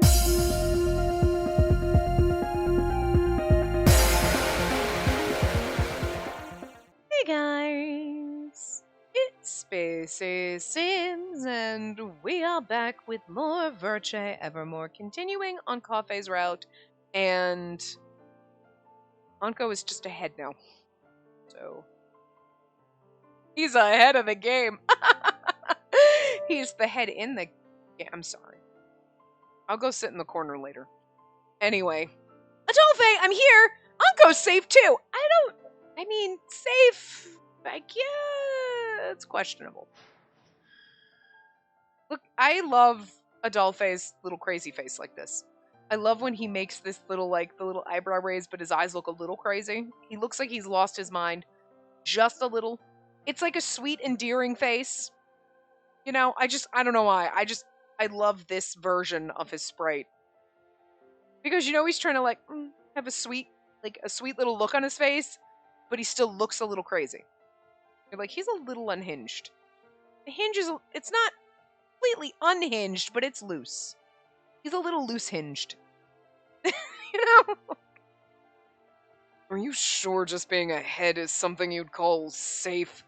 Hey guys, it's Spacey Sims, and we are back with more Virche Evermore, continuing on Coffee's route, and Anko is just ahead now, so he's ahead of the game. He's the head in the game. I'm sorry. I'll go sit in the corner later. Anyway, Adolphe, I'm here! Anko's safe too! I mean, safe, yeah, it's questionable. Look, I love Adolphe's little crazy face like this. I love when he makes this little, like, the little eyebrow raise, but his eyes look a little crazy. He looks like he's lost his mind just a little. It's like a sweet, endearing face. You know, I don't know why. I love this version of his sprite. Because, you know, he's trying to, like, have a sweet little look on his face, but he still looks a little crazy. You're like, he's a little unhinged. The hinge is, it's not completely unhinged, but it's loose. He's a little loose-hinged. You know? Are you sure just being ahead is something you'd call safe?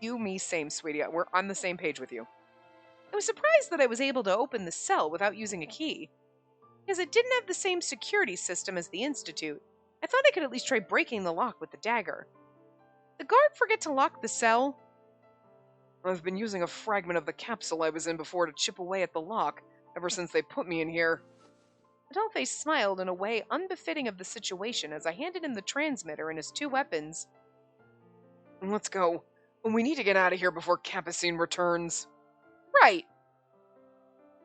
You, me, same, sweetie. We're on the same page with you. I was surprised that I was able to open the cell without using a key, because it didn't have the same security system as the Institute. I thought I could at least try breaking the lock with the dagger. The guard forget to lock the cell? I've been using a fragment of the capsule I was in before to chip away at the lock, ever since they put me in here. Adolphe smiled in a way unbefitting of the situation as I handed him the transmitter and his two weapons. Let's go. We need to get out of here before Capucine returns. Right.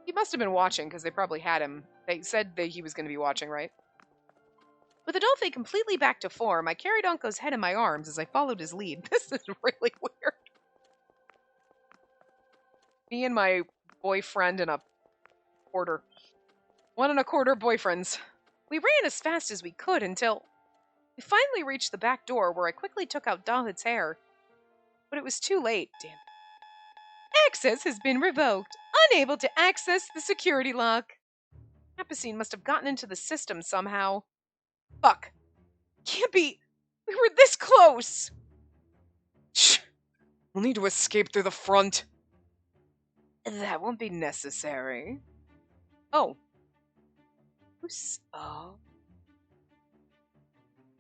He must have been watching, because they probably had him. They said that he was going to be watching, right? With Adolphe completely back to form, I carried Anko's head in my arms as I followed his lead. This is really weird. Me and my boyfriend and a quarter. 1 1/4 boyfriends. We ran as fast as we could until we finally reached the back door, where I quickly took out Dahid's hair. But it was too late, damn. Access has been revoked. Unable to access the security lock. Capucine must have gotten into the system somehow. Fuck. Can't be. We were this close. Shh. We'll need to escape through the front. That won't be necessary. Oh. Oh.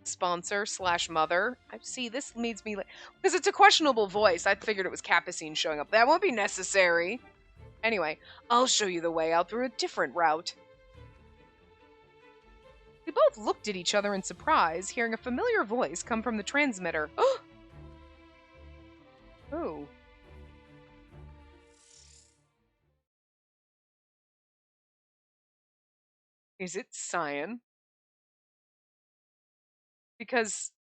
Sponsor / mother. I see, this leads me, because it's a questionable voice. I figured it was Capucine showing up. That won't be necessary. Anyway, I'll show you the way out through a different route. We both looked at each other in surprise, hearing a familiar voice come from the transmitter. Oh. Is it Cyan? Because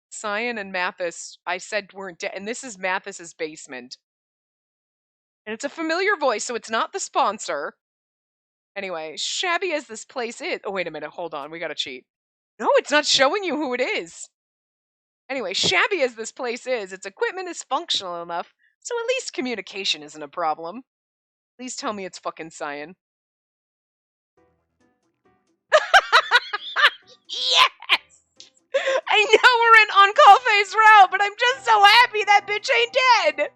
Cyan and Mathis, I said, weren't dead, and this is Mathis's basement. And it's a familiar voice, so it's not the sponsor. Anyway, shabby as this place is... Oh, wait a minute, hold on, we gotta cheat. No, it's not showing you who it is. Anyway, shabby as this place is, its equipment is functional enough, so at least communication isn't a problem. Please tell me it's fucking Cyan. Yes! I know we're in On-Call-Face route, but I'm just so happy that bitch ain't dead!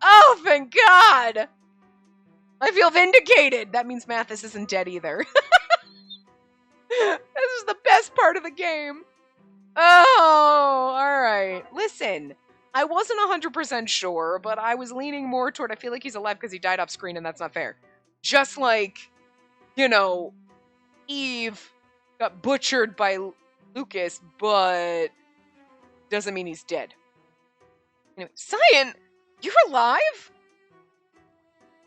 Oh, thank God! I feel vindicated! That means Mathis isn't dead either. This is the best part of the game. Oh, alright. Listen, I wasn't 100% sure, but I was leaning more toward I feel like he's alive because he died off screen and that's not fair. Just like, you know, Eve got butchered by Lucas, but doesn't mean he's dead. Anyway, Cyan, you're alive?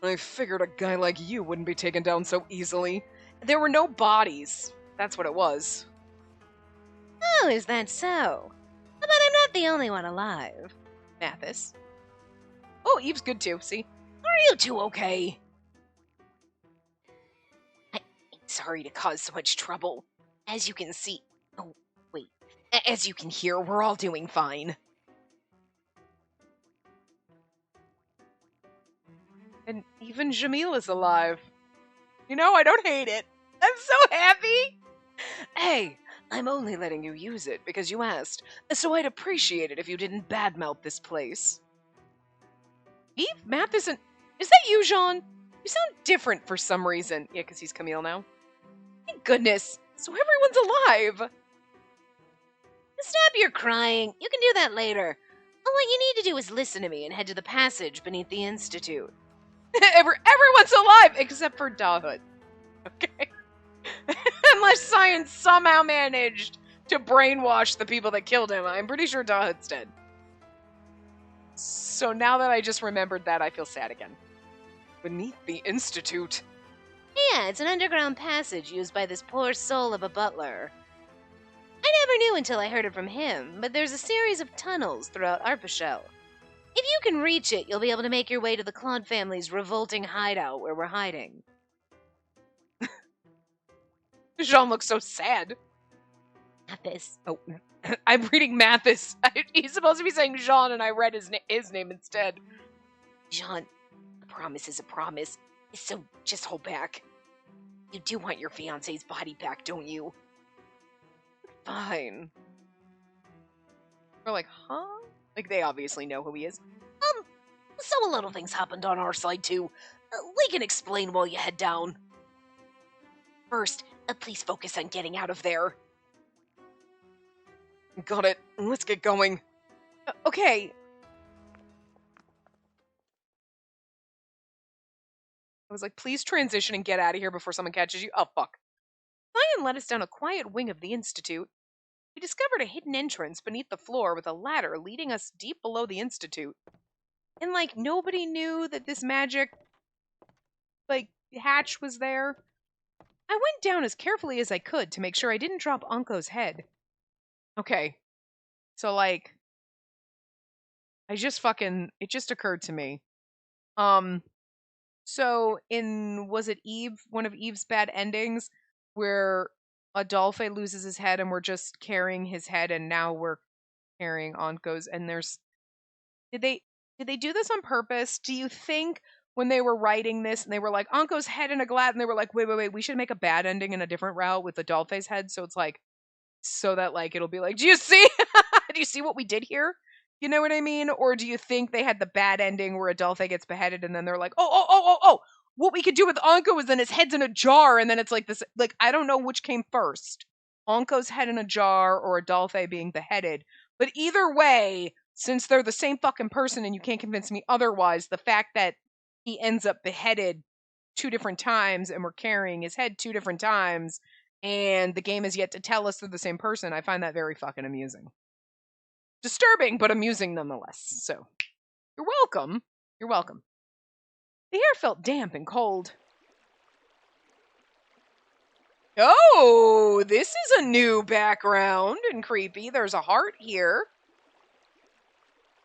I figured a guy like you wouldn't be taken down so easily. There were no bodies. That's what it was. Oh, is that so? But I'm not the only one alive. Mathis. Oh, Eve's good too, see? Are you two okay? I'm sorry to cause so much trouble. As you can see... Oh, wait. As you can hear, we're all doing fine. And even Jamila's alive. You know, I don't hate it. I'm so happy. Hey, I'm only letting you use it because you asked, so I'd appreciate it if you didn't badmouth this place. Eve Matheson. Is that you, Jean? You sound different for some reason. Yeah, because he's Camille now. Thank goodness. So everyone's alive. Stop your crying. You can do that later. All you need to do is listen to me and head to the passage beneath the Institute. Everyone's alive except for Dahut. Okay. Unless science somehow managed to brainwash the people that killed him, I'm pretty sure Dahut's dead. So now that I just remembered that, I feel sad again. Beneath the Institute. Yeah, it's an underground passage used by this poor soul of a butler. I never knew until I heard it from him, but there's a series of tunnels throughout Arpachel. If you can reach it, you'll be able to make your way to the Claude family's revolting hideout where we're hiding. Jean looks so sad. Mathis. Oh, I'm reading Mathis. He's supposed to be saying Jean, and I read his name instead. Jean, a promise is a promise, so just hold back. You do want your fiancé's body back, don't you? Fine. We're like, huh? Like, they obviously know who he is. So a little things happened on our side, too. We can explain while you head down. First, please focus on getting out of there. Got it. Let's get going. Okay. I was like, please transition and get out of here before someone catches you. Oh, fuck. Lion led us down a quiet wing of the Institute. We discovered a hidden entrance beneath the floor with a ladder leading us deep below the Institute. And, like, nobody knew that this magic, like, hatch was there. I went down as carefully as I could to make sure I didn't drop Anko's head. Okay. So, like, it just occurred to me. So was it Eve, one of Eve's bad endings, where Adolphe loses his head and we're just carrying his head and now we're carrying Anko's, and did they do this on purpose? Do you think when they were writing this and they were like, Anko's head in a glass, and they were like, wait, we should make a bad ending in a different route with Adolphe's head, so it's like, so that like it'll be like, do you see? Do you see what we did here? You know what I mean? Or do you think they had the bad ending where Adolphe gets beheaded and then they're like, oh, what we could do with Anko is then his head's in a jar, and then it's like this, like, I don't know which came first. Anko's head in a jar or Adolphe being beheaded. But either way, since they're the same fucking person and you can't convince me otherwise, the fact that he ends up beheaded 2 different times and we're carrying his head 2 different times and the game is yet to tell us they're the same person, I find that very fucking amusing. Disturbing, but amusing nonetheless. So, you're welcome. You're welcome. The air felt damp and cold. Oh, this is a new background and creepy. There's a heart here.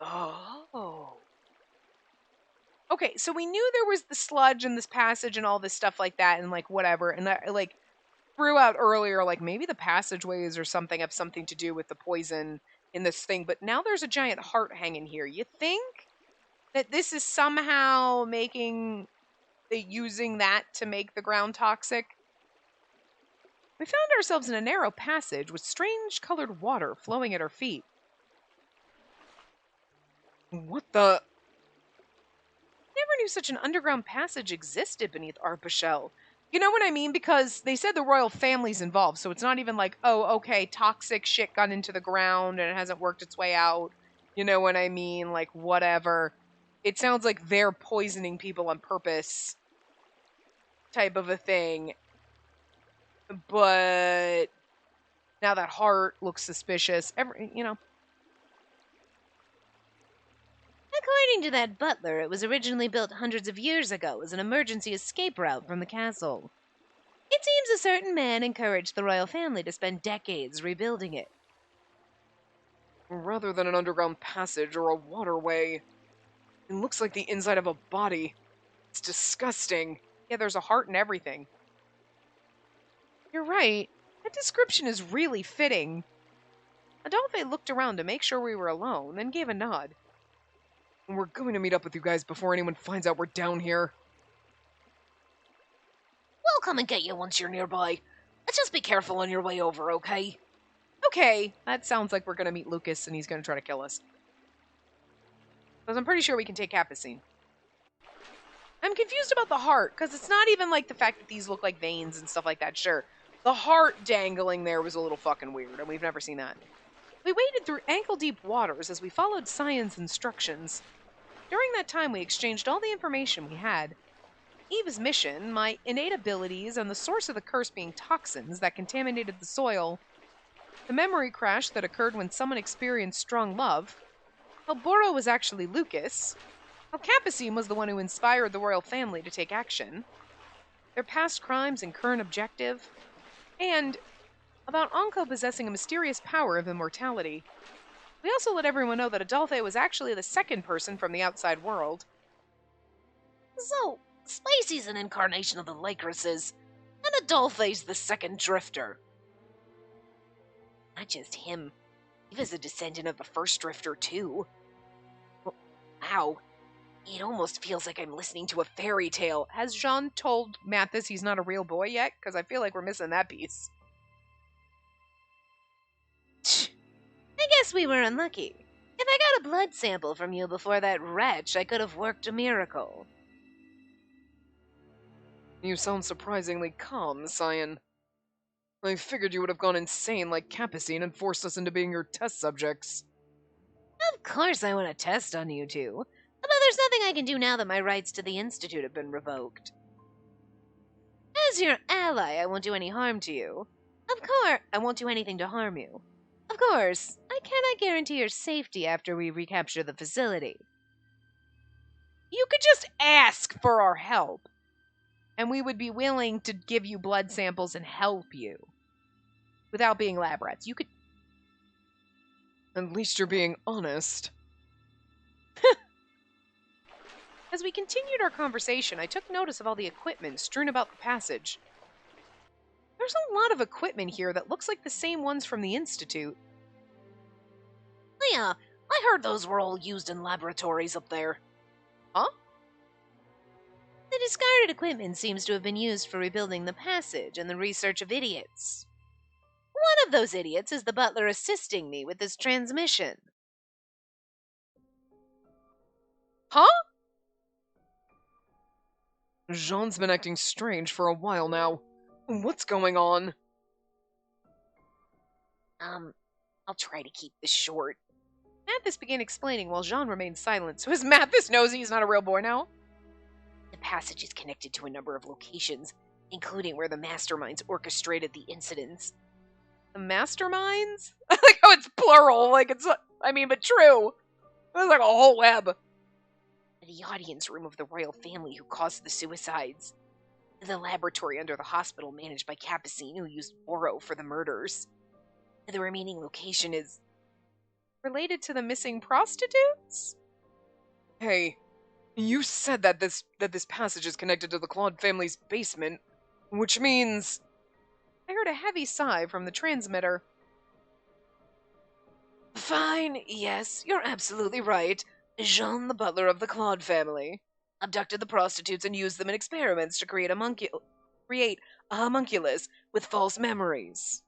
Oh. Okay, so we knew there was the sludge in this passage and all this stuff like that and like whatever. And I like threw out earlier, like maybe the passageways or something have something to do with the poison in this thing. But now there's a giant heart hanging here. You think that this is somehow using that to make the ground toxic? We found ourselves in a narrow passage with strange colored water flowing at our feet. What the? Never knew such an underground passage existed beneath Arpachel. You know what I mean? Because they said the royal family's involved, so it's not even like, oh, okay, toxic shit got into the ground and it hasn't worked its way out. You know what I mean? Like, whatever. It sounds like they're poisoning people on purpose type of a thing. But now that heart looks suspicious. According to that butler, it was originally built hundreds of years ago as an emergency escape route from the castle. It seems a certain man encouraged the royal family to spend decades rebuilding it. Rather than an underground passage or a waterway, it looks like the inside of a body. It's disgusting. Yeah, there's a heart and everything. You're right. That description is really fitting. Adolphe looked around to make sure we were alone, then gave a nod. We're going to meet up with you guys before anyone finds out we're down here. come and get you once you're nearby. Just be careful on your way over, okay? Okay, that sounds like we're gonna meet Lucas and he's gonna try to kill us. Because I'm pretty sure we can take Capucine. I'm confused about the heart, because it's not even like the fact that these look like veins and stuff like that, sure. The heart dangling there was a little fucking weird, and we've never seen that. We waded through ankle-deep waters as we followed Cyan's instructions. During that time, we exchanged all the information we had. Eva's mission, my innate abilities, and the source of the curse being toxins that contaminated the soil. The memory crash that occurred when someone experienced strong love. How Boro was actually Lucas. How Capucine was the one who inspired the royal family to take action. Their past crimes and current objective. And about Anko possessing a mysterious power of immortality. We also let everyone know that Adolphe was actually the second person from the outside world. So, Spacey's an incarnation of the Lycruses, and Adolphe's the second drifter. Not just him. Eva's a descendant of the first drifter, too. Wow. It almost feels like I'm listening to a fairy tale. Has Jean told Mathis he's not a real boy yet? Because I feel like we're missing that piece. I guess we were unlucky. If I got a blood sample from you before that wretch, I could have worked a miracle. You sound surprisingly calm, Cyan. I figured you would have gone insane like Capucine and forced us into being your test subjects. Of course I want to test on you two. But there's nothing I can do now that my rights to the Institute have been revoked. As your ally, I won't do any harm to you. Of course, I won't do anything to harm you. Of course, I cannot guarantee your safety after we recapture the facility. You could just ask for our help, and we would be willing to give you blood samples and help you. Without being lab rats. You could... At least you're being honest. As we continued our conversation, I took notice of all the equipment strewn about the passage. There's a lot of equipment here that looks like the same ones from the Institute. Yeah, I heard those were all used in laboratories up there. Huh? The discarded equipment seems to have been used for rebuilding the passage and the research of idiots. One of those idiots is the butler assisting me with this transmission. Huh? Jean's been acting strange for a while now. What's going on? I'll try to keep this short. Mathis began explaining while Jean remained silent. So is Mathis knows he's not a real boy now? The passage is connected to a number of locations, including where the masterminds orchestrated the incidents. The masterminds? I like how it's plural. Like it's, I mean, but true. It's like a whole web. The audience room of the royal family who caused the suicides. The laboratory under the hospital managed by Capucine who used Boro for the murders. The remaining location is related to the missing prostitutes? Hey, you said that this passage is connected to the Claude family's basement, which means... I heard a heavy sigh from the transmitter. Fine, yes, you're absolutely right. Jean, the butler of the Claude family, abducted the prostitutes and used them in experiments to create a homunculus with false memories.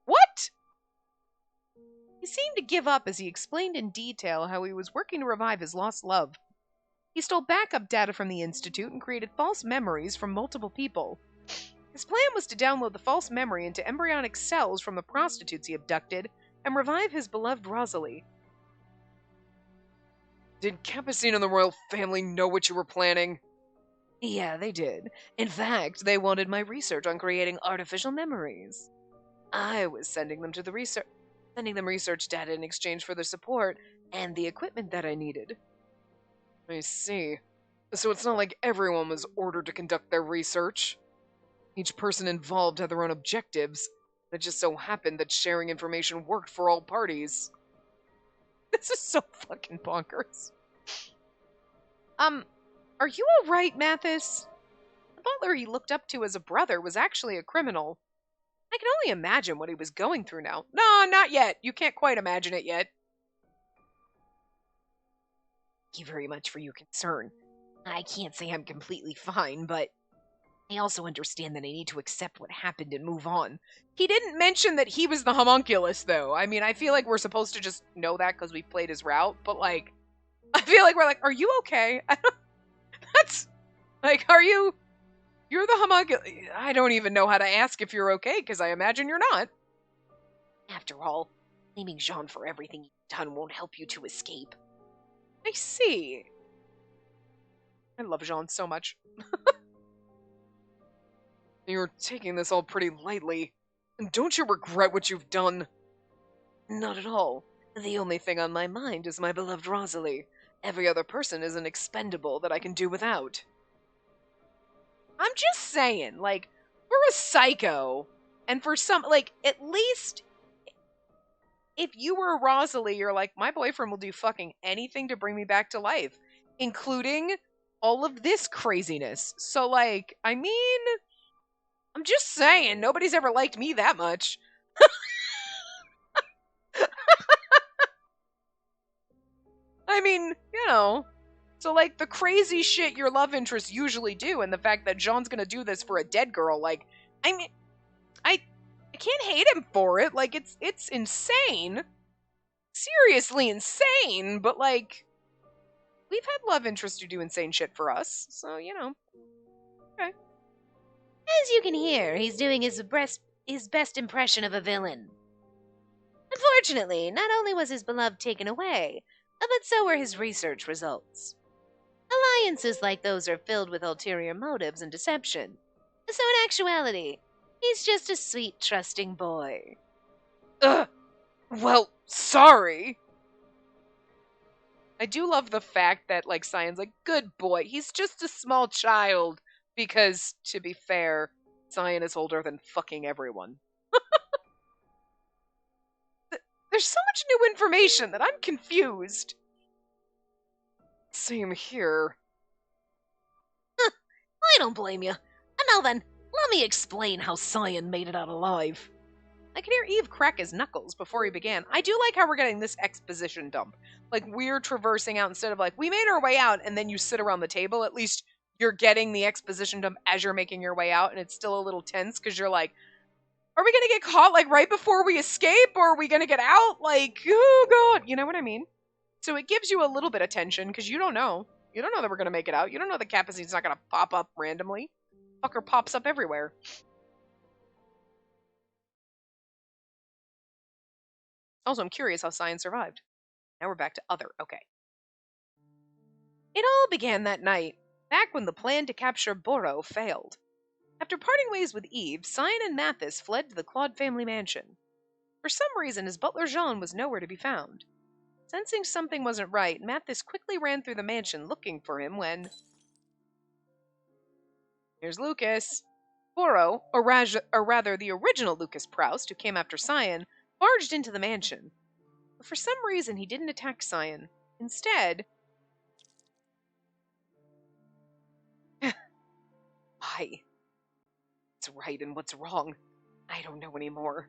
What? He seemed to give up as he explained in detail how he was working to revive his lost love. He stole backup data from the Institute and created false memories from multiple people. His plan was to download the false memory into embryonic cells from the prostitutes he abducted and revive his beloved Rosalie. Did Capucine and the royal family know what you were planning? Yeah, they did. In fact, they wanted my research on creating artificial memories. I was sending them research data in exchange for their support and the equipment that I needed. I see. So it's not like everyone was ordered to conduct their research. Each person involved had their own objectives. It just so happened that sharing information worked for all parties. This is so fucking bonkers. Are you alright, Mathis? The butler he looked up to as a brother was actually a criminal. I can only imagine what he was going through now. No, not yet. You can't quite imagine it yet. Thank you very much for your concern. I can't say I'm completely fine, but I also understand that I need to accept what happened and move on. He didn't mention that he was the homunculus, though. I mean, I feel like we're supposed to just know that because we played his route, but, like, I feel like we're like, are you okay? That's, like, you're the homunculus. I don't even know how to ask if you're okay, because I imagine you're not. After all, blaming Jean for everything you've done won't help you to escape. I see. I love Jean so much. You're taking this all pretty lightly. And don't you regret what you've done? Not at all. The only thing on my mind is my beloved Rosalie. Every other person is an expendable that I can do without. I'm just saying, like, we're a psycho. And for some, like, at least if you were Rosalie, you're like, my boyfriend will do fucking anything to bring me back to life, including all of this craziness. So, like, I mean, I'm just saying, nobody's ever liked me that much. I mean, you know. So, like, the crazy shit your love interests usually do, and the fact that Jean's gonna do this for a dead girl, like, I mean, I can't hate him for it. Like, it's insane. Seriously insane, but, like, we've had love interests who do insane shit for us, so, you know. Okay. As you can hear, he's doing his best impression of a villain. Unfortunately, not only was his beloved taken away, but so were his research results. Alliances like those are filled with ulterior motives and deception. So in actuality, he's just a sweet, trusting boy. Well, sorry. I do love the fact that, like, Cyan's like, good boy, he's just a small child. Because, to be fair, Cyan is older than fucking everyone. There's so much new information that I'm confused. Same here. I don't blame you. And now then, let me explain how Cyan made it out alive. I can hear Eve crack his knuckles before he began. I do like how we're getting this exposition dump. Like, we're traversing out instead of, like, we made our way out and then you sit around the table. At least you're getting the exposition dump as you're making your way out, and it's still a little tense because you're like, are we going to get caught, like, right before we escape, or are we going to get out? Like, oh, God. You know what I mean? So it gives you a little bit of tension because you don't know. You don't know that we're going to make it out. You don't know that Capucine's not going to pop up randomly. Fucker pops up everywhere. Also, I'm curious how Cyan survived. Now we're back to other. Okay. It all began that night, back when the plan to capture Boro failed. After parting ways with Eve, Cyan and Mathis fled to the Claude family mansion. For some reason, his butler Jean was nowhere to be found. Sensing something wasn't right, Mathis quickly ran through the mansion looking for him when... Here's Lucas. Boro, or rather the original Lucas Proust, who came after Cyan, barged into the mansion. But for some reason, he didn't attack Cyan. Instead... Why? What's right and what's wrong? I don't know anymore.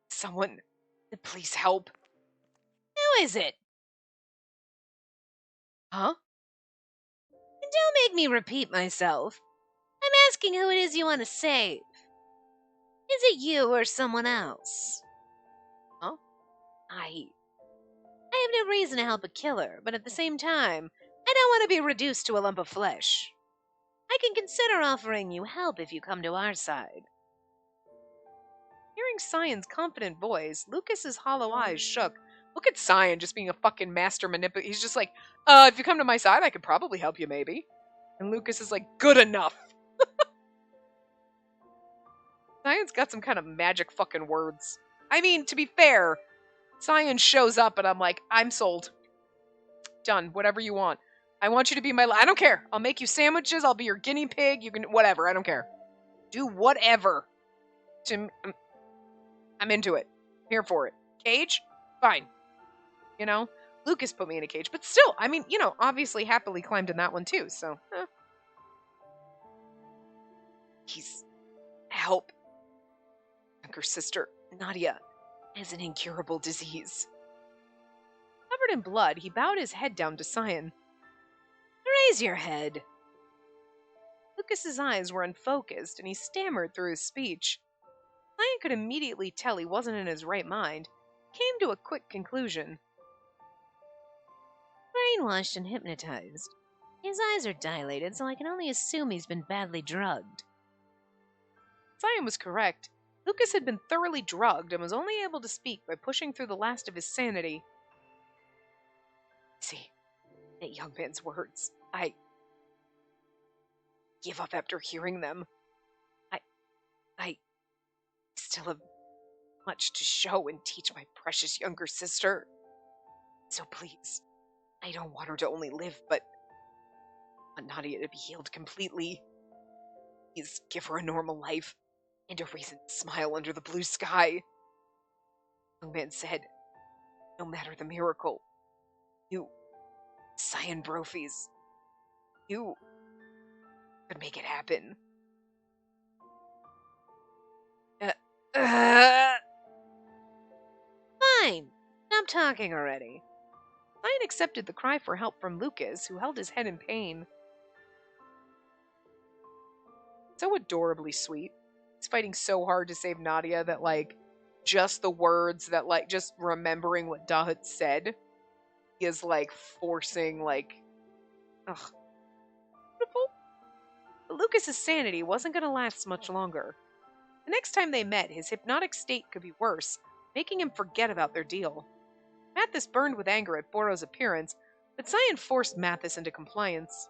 Someone, please help. Who is it? Huh? Don't make me repeat myself. I'm asking who it is you want to save. Is it you or someone else? Huh? I have no reason to help a killer, but at the same time, I don't want to be reduced to a lump of flesh. I can consider offering you help if you come to our side. Hearing Cyan's confident voice, Lucas's hollow eyes shook. Look at Cyan just being a fucking master manipulator. He's just like, if you come to my side, I could probably help you, maybe. And Lucas is like, good enough. Cyan's got some kind of magic fucking words. I mean, to be fair, Cyan shows up and I'm like, I'm sold. Done. Whatever you want. I want you to be my... I don't care. I'll make you sandwiches. I'll be your guinea pig. You can... Whatever. I don't care. Do whatever. I'm into it. Here for it. Cage? Fine. You know? Lucas put me in a cage. But still, I mean, you know, obviously happily climbed in that one too, so... He's... Help. Younger sister, Nadia, has an incurable disease. Covered in blood, he bowed his head down to Cyan. Raise your head. The Lucas's eyes were unfocused and he stammered through his speech. Cyan could immediately tell he wasn't in his right mind. He came to a quick conclusion. Brainwashed and hypnotized. His eyes are dilated, so I can only assume he's been badly drugged. Cyan was correct. Lucas had been thoroughly drugged and was only able to speak by pushing through the last of his sanity. See, that young man's words. I give up after hearing them. I still have much to show and teach my precious younger sister. So please, I don't want her to only live, but I want Nadia to be healed completely. Please give her a normal life and a reason to smile under the blue sky. The young man said, no matter the miracle, you, Cyan Brophies, you could make it happen. Fine. Stop talking already. Cyan accepted the cry for help from Lucas, who held his head in pain. So adorably sweet. He's fighting so hard to save Nadia that, just the words that, just remembering what Dahat said is, forcing, ugh. Beautiful. But Lucas's sanity wasn't going to last much longer. The next time they met, his hypnotic state could be worse, making him forget about their deal. Mathis burned with anger at Boro's appearance, but Cyan forced Mathis into compliance.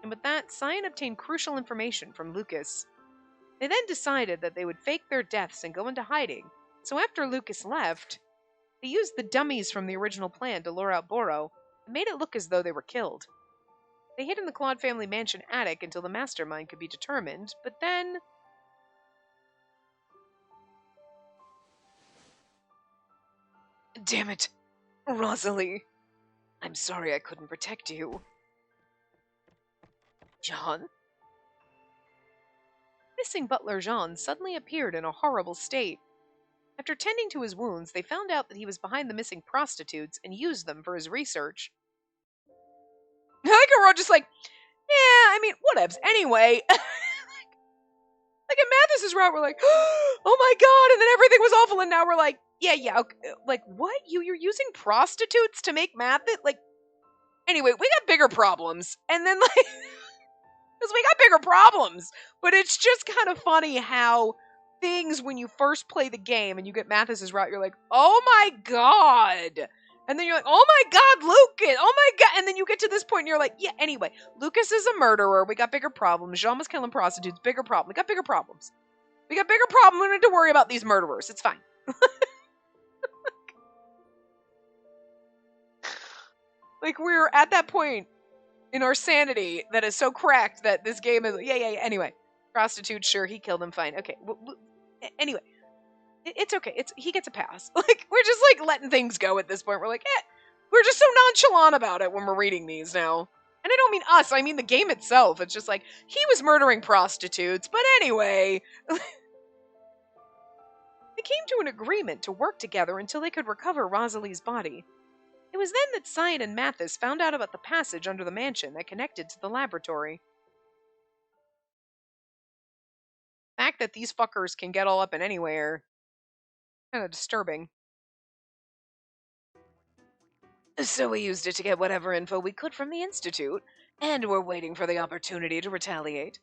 And with that, Cyan obtained crucial information from Lucas. They then decided that they would fake their deaths and go into hiding, so after Lucas left, they used the dummies from the original plan to lure out Boro and made it look as though they were killed. They hid in the Claude family mansion attic until the mastermind could be determined, but then... Damn it, Rosalie. I'm sorry I couldn't protect you. Jean? Missing butler Jean suddenly appeared in a horrible state. After tending to his wounds, they found out that he was behind the missing prostitutes and used them for his research. I like how we're all just whatevs. Anyway, in Mathis's route, we're like, oh my god, and then everything was awful, and now we're like, yeah, okay. What? You're using prostitutes to make Mathis? Anyway, we got bigger problems. And then, because we got bigger problems. But it's just kind of funny how things, when you first play the game and you get Mathis's route, you're like, oh my god. And then you're like, oh my god, Lucas, oh my god. And then you get to this point and you're like, yeah, anyway, Lucas is a murderer. We got bigger problems. Jean was killing prostitutes. Bigger problem. We got bigger problems. We got bigger problems. We don't need to worry about these murderers. It's fine. We're at that point in our sanity that is so cracked that this game is, yeah. Anyway, prostitute, sure, he killed him, fine. Okay, anyway, it's okay. He gets a pass. We're just, letting things go at this point. We're like, we're just so nonchalant about it when we're reading these now. And I don't mean us, I mean the game itself. It's just he was murdering prostitutes, but anyway. They came to an agreement to work together until they could recover Rosalie's body. It was then that Cyan and Mathis found out about the passage under the mansion that connected to the laboratory. The fact that these fuckers can get all up and anywhere, kind of disturbing. So we used it to get whatever info we could from the Institute, and we're waiting for the opportunity to retaliate.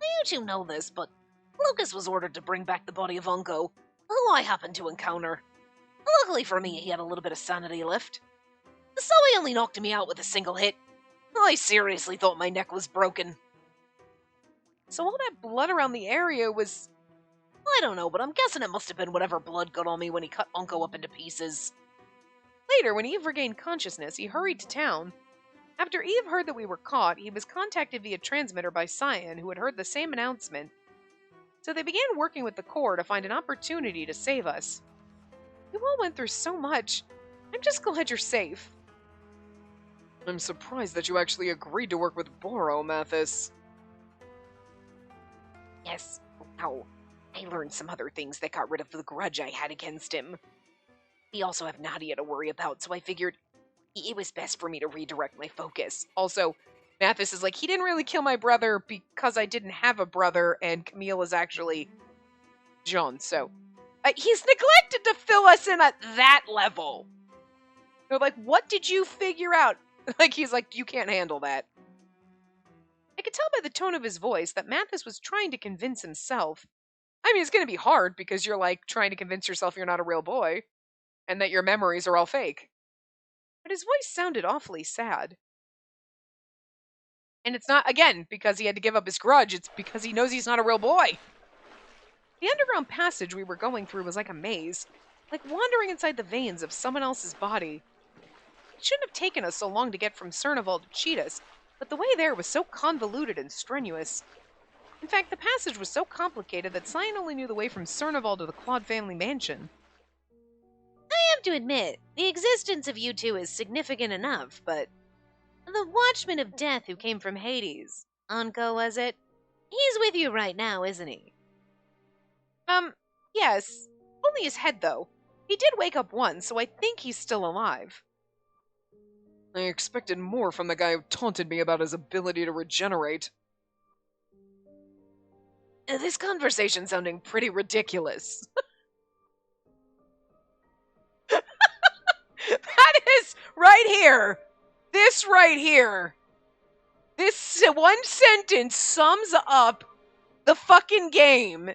You two know this, but Lucas was ordered to bring back the body of Unco, who I happened to encounter. Luckily for me, he had a little bit of sanity left. So he only knocked me out with a single hit. I seriously thought my neck was broken. So all that blood around the area was... I don't know, but I'm guessing it must have been whatever blood got on me when he cut Unco up into pieces. Later, when Eve regained consciousness, he hurried to town. After Eve heard that we were caught, he was contacted via transmitter by Cyan, who had heard the same announcement. So they began working with the Corps to find an opportunity to save us. You all went through so much. I'm just glad you're safe. I'm surprised that you actually agreed to work with Boro, Mathis. Yes, now, I learned some other things that got rid of the grudge I had against him. We also have Nadia to worry about, so I figured it was best for me to redirect my focus. Also, Mathis is like, he didn't really kill my brother because I didn't have a brother, and Camille is actually Jean. So he's neglected to fill us in at that level. They're like, what did you figure out? Like, he's like, you can't handle that. I could tell by the tone of his voice that Mathis was trying to convince himself. I mean, it's going to be hard because you're like trying to convince yourself you're not a real boy and that your memories are all fake. But his voice sounded awfully sad. And it's not, again, because he had to give up his grudge. It's because he knows he's not a real boy. The underground passage we were going through was like a maze, like wandering inside the veins of someone else's body. It shouldn't have taken us so long to get from Cernaval to Cheetahs, but the way there was so convoluted and strenuous. In fact, the passage was so complicated that Cyan only knew the way from Cernaval to the Claude family mansion. I have to admit, the existence of you two is significant enough, but the Watchman of Death who came from Hades, Anko was it? He's with you right now, isn't he? Yes. Only his head, though. He did wake up once, so I think he's still alive. I expected more from the guy who taunted me about his ability to regenerate. This conversation's sounding pretty ridiculous. That is right here. This right here. This one sentence sums up the fucking game.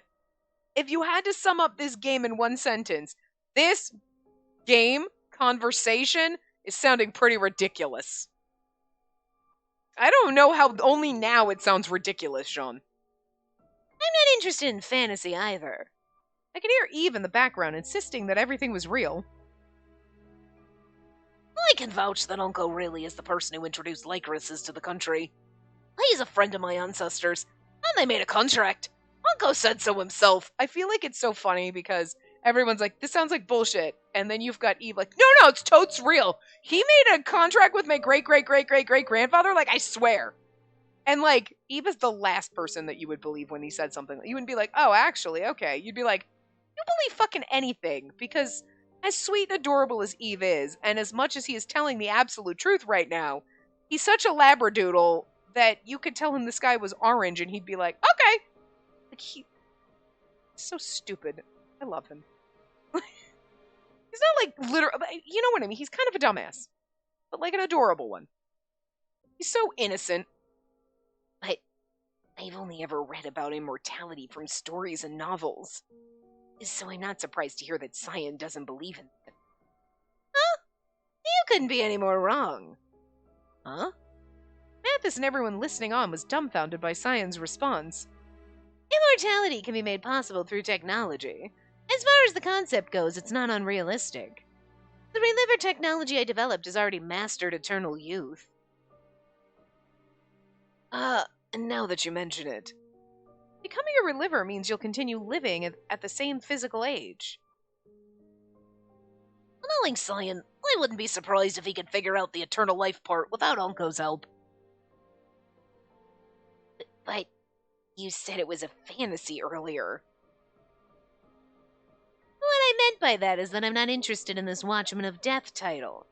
If you had to sum up this game in one sentence, this game conversation is sounding pretty ridiculous. I don't know how only now it sounds ridiculous, Sean. I'm not interested in fantasy either. I could hear Eve in the background insisting that everything was real. I can vouch that Uncle really is the person who introduced Lycruses to the country. He's a friend of my ancestors, and they made a contract. Uncle said so himself. I feel like it's so funny because everyone's like, this sounds like bullshit. And then you've got Eve like, no, it's totes real. He made a contract with my great-great-great-great-great-grandfather? Like, I swear. And, like, Eve is the last person that you would believe when he said something. You wouldn't be like, oh, actually, okay. You'd be like, you believe fucking anything. Because as sweet and adorable as Eve is, and as much as he is telling the absolute truth right now, he's such a labradoodle that you could tell him the sky was orange and he'd be like, okay. Like, he's so stupid. I love him. He's not like literal, you know what I mean? He's kind of a dumbass, but like an adorable one. He's so innocent. I've only ever read about immortality from stories and novels, so I'm not surprised to hear that Cyan doesn't believe in it. Huh? You couldn't be any more wrong. Huh? Mathis and everyone listening on was dumbfounded by Cyan's response. Immortality can be made possible through technology. As far as the concept goes, it's not unrealistic. The reliver technology I developed has already mastered eternal youth. And now that you mention it, Becoming a reliver means you'll continue living at the same physical age. knowing Cyan, I wouldn't be surprised if he could figure out the eternal life part without Unko's help. But you said it was a fantasy earlier. What I meant by that is that I'm not interested in this Watchman of Death title.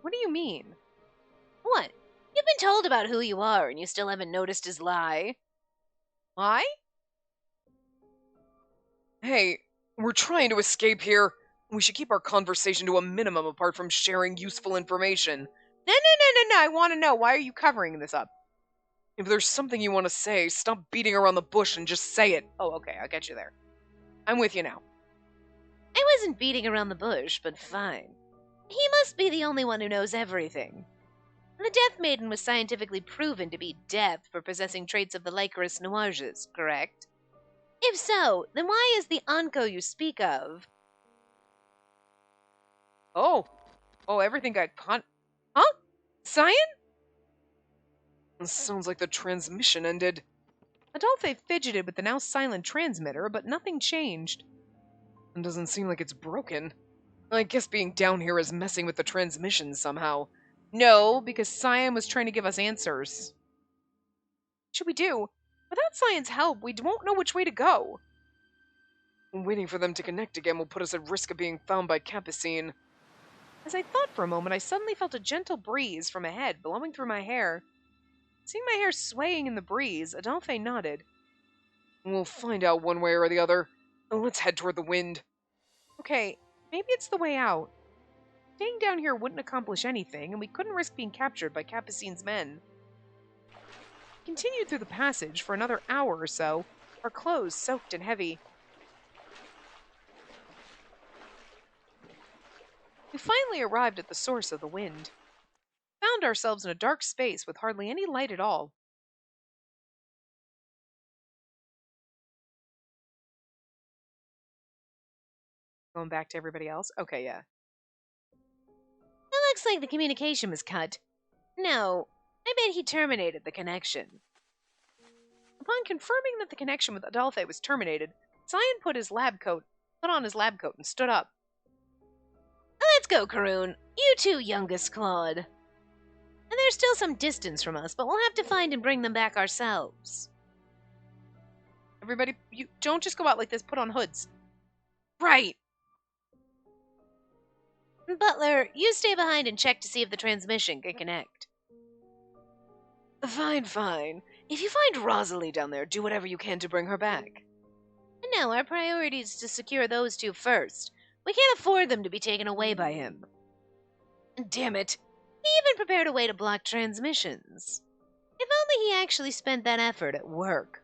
What do you mean? What? You've been told about who you are, and you still haven't noticed his lie? Lie? Hey, we're trying to escape here. We should keep our conversation to a minimum apart from sharing useful information. No, I want to know. Why are you covering this up? If there's something you want to say, stop beating around the bush and just say it. Oh, okay, I get you there. I'm with you now. I wasn't beating around the bush, but fine. He must be the only one who knows everything. The Death Maiden was scientifically proven to be death for possessing traits of the Lycurus Nuages, correct? If so, then why is the Anko you speak of? Oh, everything got Huh? Cyan? It sounds like the transmission ended. Adolphe fidgeted with the now silent transmitter, but nothing changed. It doesn't seem like it's broken. I guess being down here is messing with the transmission somehow. No, because Cyan was trying to give us answers. What should we do? Without Cyan's help, we won't know which way to go. Waiting for them to connect again will put us at risk of being found by Capucine. As I thought for a moment, I suddenly felt a gentle breeze from ahead blowing through my hair. Seeing my hair swaying in the breeze, Adolphe nodded. We'll find out one way or the other. Let's head toward the wind. Okay, maybe it's the way out. Staying down here wouldn't accomplish anything, and we couldn't risk being captured by Capucine's men. We continued through the passage for another hour or so, our clothes soaked and heavy. We finally arrived at the source of the wind. Found ourselves in a dark space with hardly any light at all. Going back to everybody else? Okay, yeah. It looks like the communication was cut. No, I bet he terminated the connection. Upon confirming that the connection with Adolphe was terminated, Cyan put on his lab coat, and stood up. Let's go, Karoon. You too, youngest Claude. And there's still some distance from us, but we'll have to find and bring them back ourselves. Everybody, you don't just go out like this, put on hoods. Right. Butler, you stay behind and check to see if the transmission can connect. Fine. If you find Rosalie down there, do whatever you can to bring her back. No, our priority is to secure those two first. We can't afford them to be taken away by him. Damn it. He even prepared a way to block transmissions. If only he actually spent that effort at work.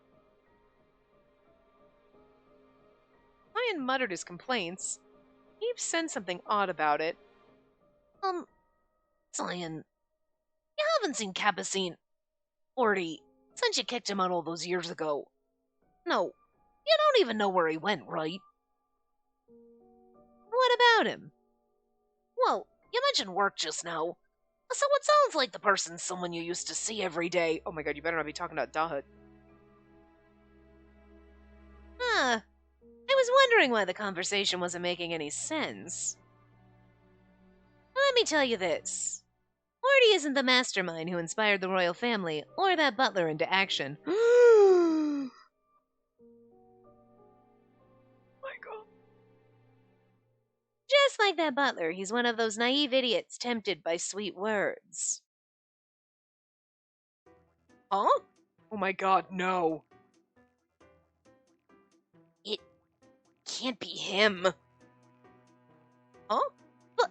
Cyan muttered his complaints. He said something odd about it. Cyan, you haven't seen Capucine, Orty, since you kicked him out all those years ago. No, you don't even know where he went, right? What about him? Well, you mentioned work just now, so it sounds like the person's someone you used to see every day. Oh my god, you better not be talking about Dahut. I was wondering why the conversation wasn't making any sense. Let me tell you this. Morty isn't the mastermind who inspired the royal family or that butler into action. My god. Just like that butler, he's one of those naive idiots tempted by sweet words. Huh? Oh my god, no. It can't be him. Huh? But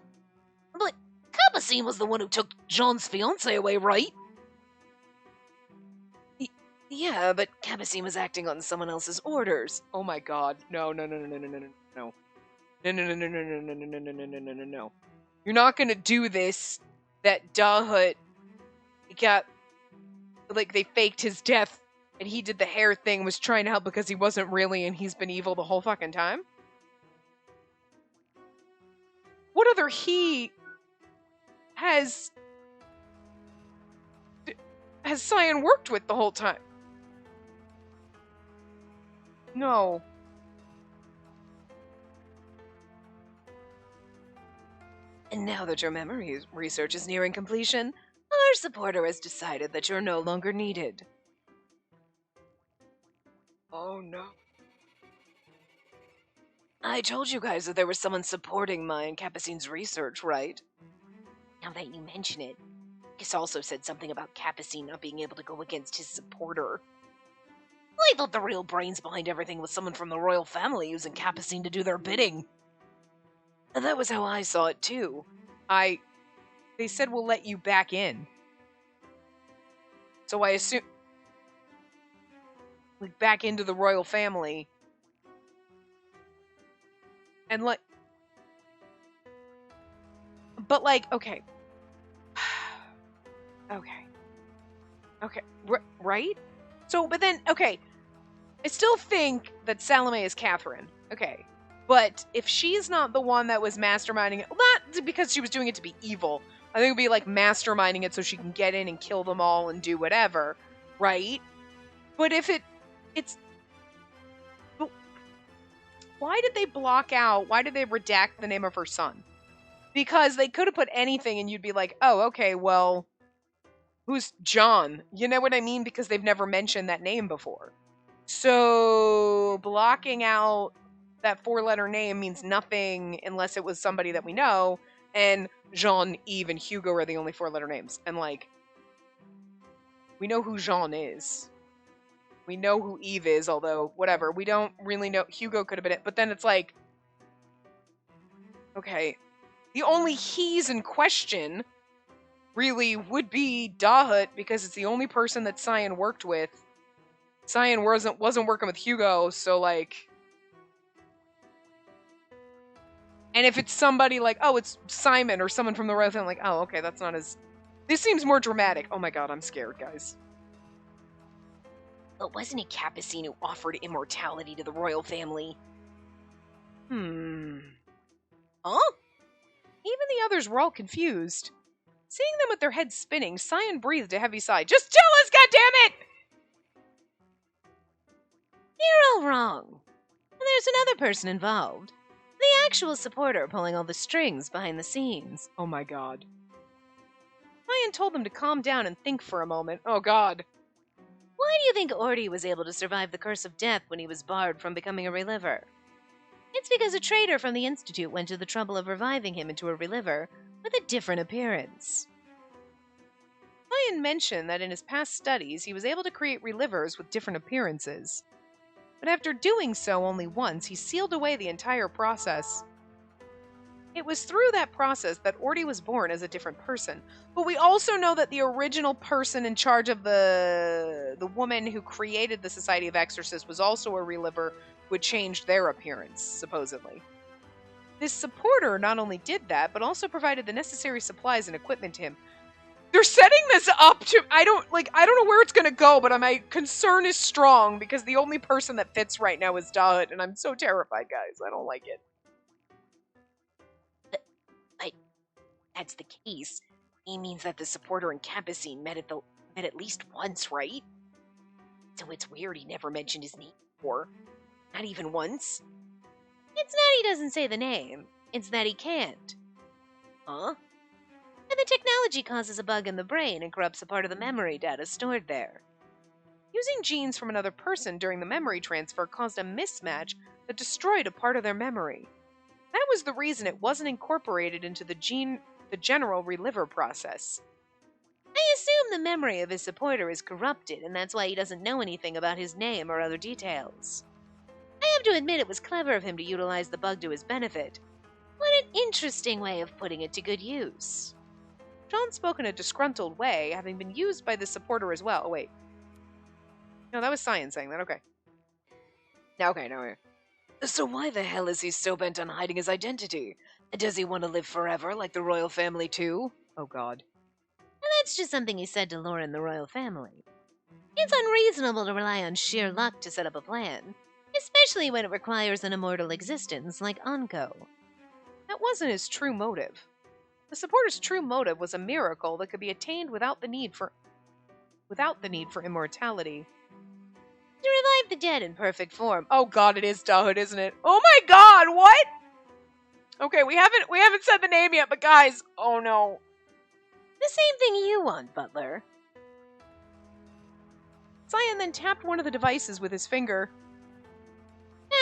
Capucine was the one who took Jean's fiancé away, right? Yeah, but Capucine was acting on someone else's orders. Oh my god. No. No. You're not gonna do this. That Dahut got, like, they faked his death and he did the hair thing, was trying to help because he wasn't really, and he's been evil the whole fucking time? What other he has Cyan worked with the whole time? No. And now that your memory research is nearing completion, our supporter has decided that you're no longer needed. Oh no. I told you guys that there was someone supporting my and Capucine's research, right? Now that you mention it, Gus also said something about Capucine not being able to go against his supporter. I thought the real brains behind everything was someone from the royal family using Capucine to do their bidding. That was how I saw it too. They said we'll let you back in. So I assume, like, back into the royal family. And like, but like, okay. Okay, right? So, but then, okay, I still think that Salome is Catherine. Okay. But if she's not the one that was masterminding it, not because she was doing it to be evil, I think it would be like masterminding it so she can get in and kill them all and do whatever, right? But if it's... But why did they why did they redact the name of her son? Because they could have put anything and you'd be like, oh, okay, well, who's John? You know what I mean? Because they've never mentioned that name before. So blocking out that 4-letter name means nothing unless it was somebody that we know, and Jean, Eve, and Hugo are the only 4-letter names. And, like, We know who Jean is. We know who Eve is, although, whatever. We don't really know. Hugo could have been it. But then it's like, okay, the only he's in question really would be Dahut, because it's the only person that Cyan worked with. Cyan wasn't working with Hugo, so like... And if it's somebody like, oh, it's Simon or someone from the royal family, like, oh, okay, that's not as... This seems more dramatic. Oh my god, I'm scared, guys. But wasn't it Capucine who offered immortality to the royal family? Huh? Even The others were all confused. Seeing them with their heads spinning, Cyan breathed a heavy sigh. Just tell us, goddammit! You're all wrong. And there's another person involved. The actual supporter pulling all the strings behind the scenes. Oh my god. Cyan told them to calm down and think for a moment. Oh god. Why do you think Orty was able to survive the curse of death when he was barred from becoming a reliver? It's because a traitor from the Institute went to the trouble of reviving him into a reliver with a different appearance. Cyan mentioned that in his past studies, he was able to create relivers with different appearances. But after doing so only once, he sealed away the entire process. It was through that process that Orty was born as a different person. But we also know that the original person in charge of the woman who created the Society of Exorcists was also a reliver who had changed their appearance, supposedly. This supporter not only did that, but also provided the necessary supplies and equipment to him. They're setting this up to... I don't know where it's going to go, but my concern is strong because the only person that fits right now is Dahut, and I'm so terrified, guys. I don't like it. That's the case. He means that the supporter and Capucine met at least once, right? So it's weird he never mentioned his name before. Not even once. It's not he doesn't say the name. It's that he can't. Huh? And the technology causes a bug in the brain and corrupts a part of the memory data stored there. Using genes from another person during the memory transfer caused a mismatch that destroyed a part of their memory. That was the reason it wasn't incorporated into the general reliver process. I assume the memory of his supporter is corrupted, and that's why he doesn't know anything about his name or other details. I have to admit it was clever of him to utilize the bug to his benefit. What an interesting way of putting it to good use. John spoke in a disgruntled way, having been used by the supporter as well. Oh, wait. No, that was Cyan saying that. Okay. No. So why the hell is he so bent on hiding his identity? Does he want to live forever like the royal family too? Oh god. And that's just something he said to Lauren the royal family. It's unreasonable to rely on sheer luck to set up a plan, especially when it requires an immortal existence like Anko. That wasn't his true motive. The supporter's true motive was a miracle that could be attained without the need for immortality. To revive the dead in perfect form. Oh god, it is Dahut, isn't it? Oh my god, what? Okay, we haven't said the name yet, but guys, oh no. The same thing you want, Butler. Cyan then tapped one of the devices with his finger.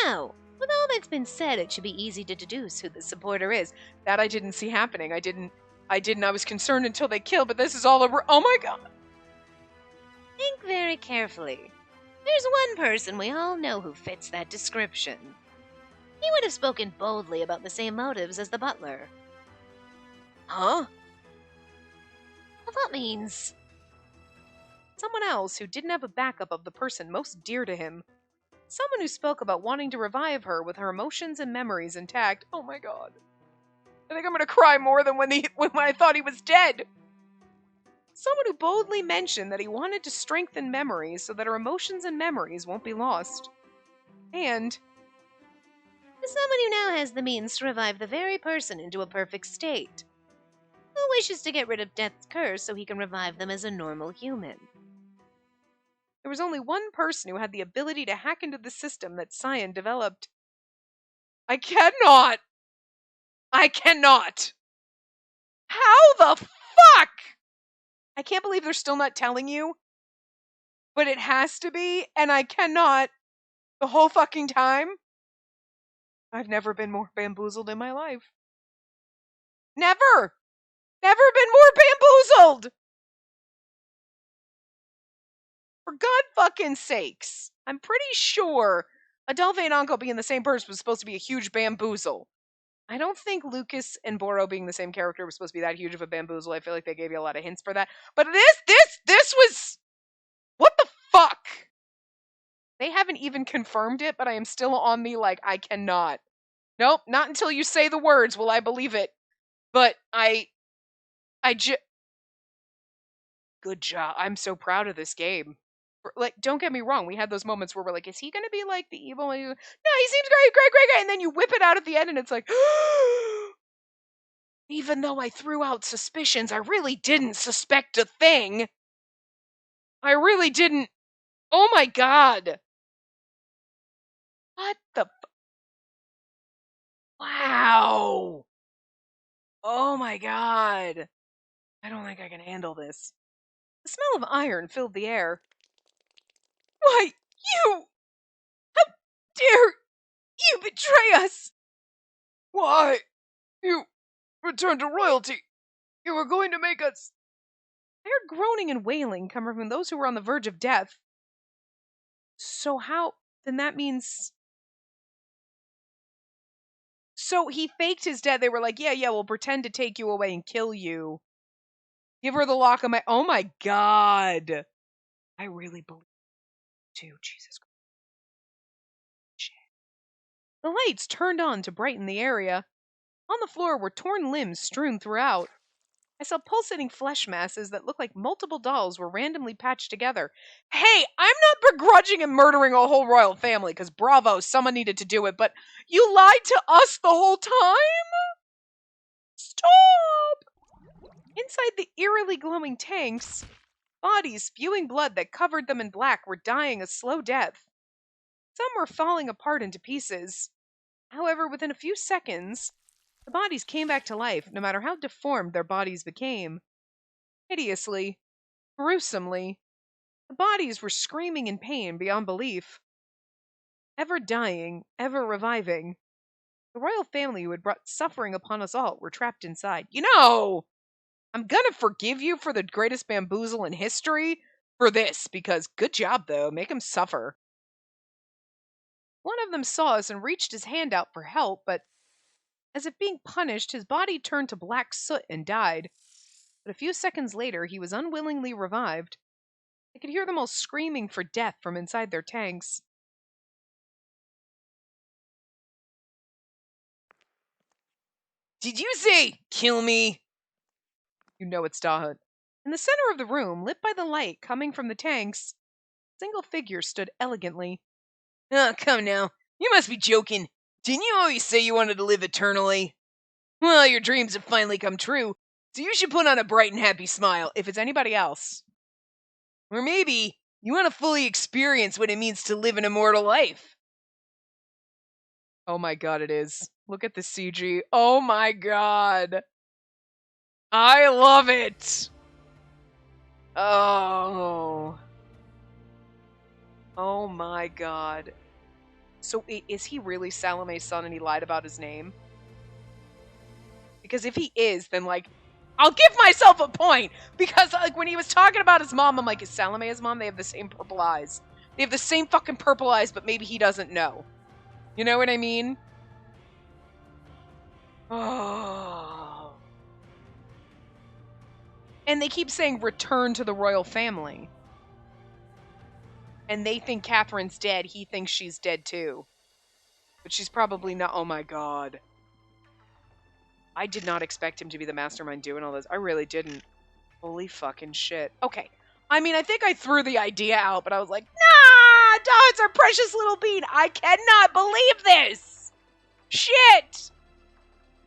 Now, with all that's been said, it should be easy to deduce who the supporter is. That I didn't see happening. I was concerned until they killed, but this is all over. Oh my god. Think very carefully. There's one person we all know who fits that description. He would have spoken boldly about the same motives as the butler. Huh? Well, that means... someone else who didn't have a backup of the person most dear to him. Someone who spoke about wanting to revive her with her emotions and memories intact. Oh my god. I think I'm gonna cry more than when I thought he was dead. Someone who boldly mentioned that he wanted to strengthen memories so that her emotions and memories won't be lost. And... someone who now has the means to revive the very person into a perfect state. Who wishes to get rid of Death's curse so he can revive them as a normal human. There was only one person who had the ability to hack into the system that Cyan developed. I cannot! How the fuck? I can't believe they're still not telling you. But it has to be, and I cannot the whole fucking time. I've never been more bamboozled in my life. Never! Never been more bamboozled! For God fucking sakes. I'm pretty sure Adolphe and Anko being the same person was supposed to be a huge bamboozle. I don't think Lucas and Boro being the same character was supposed to be that huge of a bamboozle. I feel like they gave you a lot of hints for that. But this was... What the fuck? They haven't even confirmed it, but I am still on the, like, I cannot. Nope, not until you say the words will I believe it. But good job. I'm so proud of this game. Like, don't get me wrong, we had those moments where we're like, is he gonna be like the evil? No, he seems great. And then you whip it out at the end and it's like, even though I threw out suspicions, I really didn't suspect a thing. I really didn't. Oh my God. What the wow. Oh my God. I don't think I can handle this. The smell of iron filled the air. Why, you! How dare you betray us? Why? You returned to royalty. You were going to make us... I heard groaning and wailing coming from those who were on the verge of death. So how... Then that means... So he faked his death. They were like, yeah, we'll pretend to take you away and kill you. Give her the lock of my... Oh my God. I really believe too. Jesus Christ. Shit. The lights turned on to brighten the area. On the floor were torn limbs strewn throughout. I saw pulsating flesh masses that looked like multiple dolls were randomly patched together. Hey, I'm not begrudging him murdering a whole royal family, because bravo, someone needed to do it, but you lied to us the whole time? Stop! Inside the eerily glowing tanks, bodies spewing blood that covered them in black were dying a slow death. Some were falling apart into pieces. However, within a few seconds, the bodies came back to life, no matter how deformed their bodies became. Hideously, gruesomely, the bodies were screaming in pain beyond belief. Ever dying, ever reviving. The royal family who had brought suffering upon us all were trapped inside. You know, I'm gonna forgive you for the greatest bamboozle in history for this, because good job, though. Make him suffer. One of them saw us and reached his hand out for help, but as if being punished, his body turned to black soot and died. But a few seconds later, he was unwillingly revived. I could hear them all screaming for death from inside their tanks. Did you say, kill me? You know it's Dahut. In the center of the room, lit by the light coming from the tanks, a single figure stood elegantly. Oh, come now. You must be joking. Didn't you always say you wanted to live eternally? Well, your dreams have finally come true, so you should put on a bright and happy smile if it's anybody else. Or maybe you want to fully experience what it means to live an immortal life. Oh my God, it is. Look at the CG. Oh my God. I love it. Oh. Oh my God. So is he really Salome's son and he lied about his name? Because if he is, then like, I'll give myself a point. Because like when he was talking about his mom, I'm like, is Salome his mom? They have the same purple eyes. They have the same fucking purple eyes, but maybe he doesn't know. You know what I mean? Oh. And they keep saying return to the royal family. And they think Catherine's dead. He thinks she's dead too. But she's probably not. Oh my God. I did not expect him to be the mastermind doing all this. I really didn't. Holy fucking shit. Okay. I mean, I think I threw the idea out, but I was like, nah, it's our precious little bean. I cannot believe this. Shit.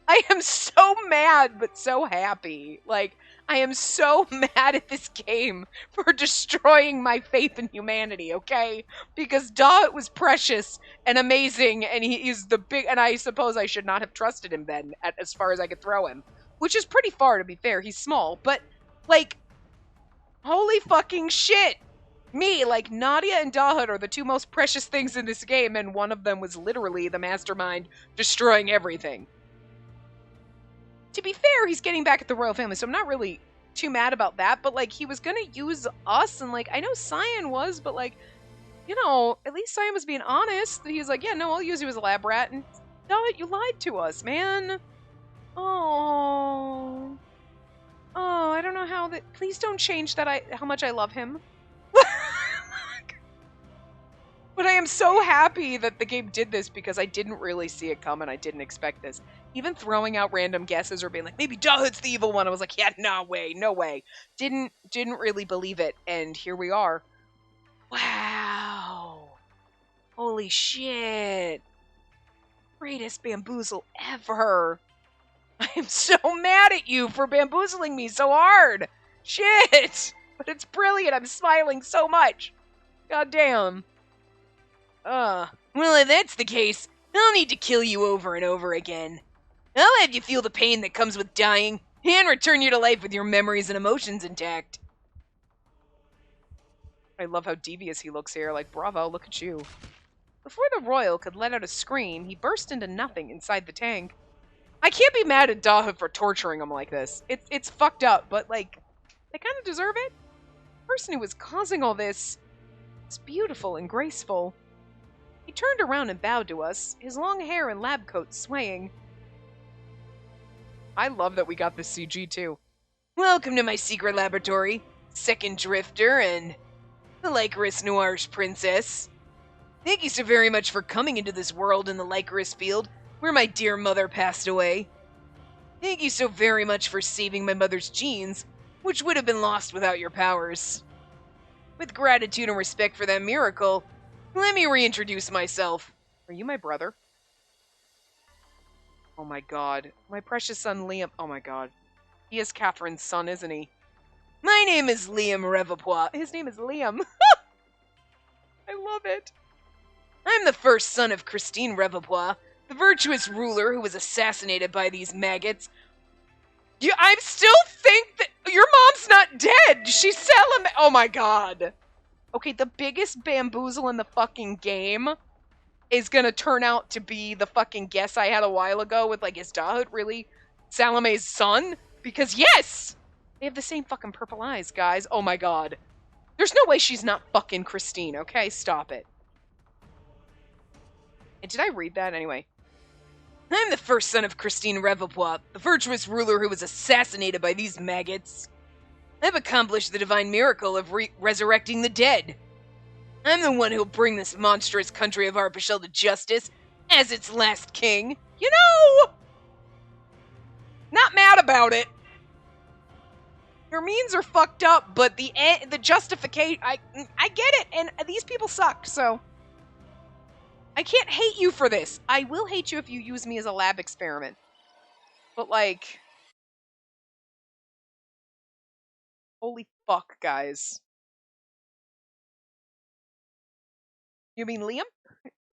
I am so mad, but so happy. Like, I am so mad at this game for destroying my faith in humanity, okay? Because Dahut was precious and amazing, and he is the big... And I suppose I should not have trusted him then, as far as I could throw him. Which is pretty far, to be fair. He's small, but, like, holy fucking shit! Me, like, Nadia and Dahut are the two most precious things in this game, and one of them was literally the mastermind destroying everything. To be fair, he's getting back at the royal family, so I'm not really too mad about that, but like he was gonna use us, and like I know Cyan was, but like, you know, at least Cyan was being honest. That he was like, yeah, no, I'll use you as a lab rat, and no, you lied to us, man. Oh, I don't know how that. Please don't change that. How much I love him. But I am so happy that the game did this because I didn't really see it coming. I didn't expect this. Even throwing out random guesses or being like, maybe Dahut's the evil one. I was like, yeah, no way. Didn't really believe it. And here we are. Wow. Holy shit. Greatest bamboozle ever. I am so mad at you for bamboozling me so hard. Shit. But it's brilliant. I'm smiling so much. God damn. Well, if that's the case, I'll need to kill you over and over again. I'll have you feel the pain that comes with dying, and return you to life with your memories and emotions intact. I love how devious he looks here, like, bravo, look at you. Before the royal could let out a scream, he burst into nothing inside the tank. I can't be mad at Dahut for torturing him like this. It's fucked up, but, like, they kind of deserve it. The person who was causing all this is beautiful and graceful. He turned around and bowed to us, his long hair and lab coat swaying. I love that we got this CG too. Welcome to my secret laboratory, Second Drifter and the Lycoris Noir's princess. Thank you so very much for coming into this world in the Lycoris field, where my dear mother passed away. Thank you so very much for saving my mother's genes, which would have been lost without your powers. With gratitude and respect for that miracle, let me reintroduce myself. Are you my brother? Oh my god. My precious son Liam. Oh my god. He is Catherine's son, isn't he? My name is Liam Revapois. His name is Liam. I love it. I'm the first son of Christine Revapois, the virtuous ruler who was assassinated by these maggots. I still think that your mom's not dead. She's Salam. Oh my god. Okay, the biggest bamboozle in the fucking game is gonna turn out to be the fucking guess I had a while ago with, like, is Dahut really Salome's son? Because, yes! They have the same fucking purple eyes, guys. Oh my god. There's no way she's not fucking Christine, okay? Stop it. And did I read that? Anyway. I'm the first son of Christine Revapois, the virtuous ruler who was assassinated by these maggots. I've accomplished the divine miracle of resurrecting the dead. I'm the one who'll bring this monstrous country of Arpachel to justice as its last king. You know! Not mad about it. Your means are fucked up, but the justification, I get it, and these people suck, so I can't hate you for this. I will hate you if you use me as a lab experiment. But, like, holy fuck, guys. You mean Liam?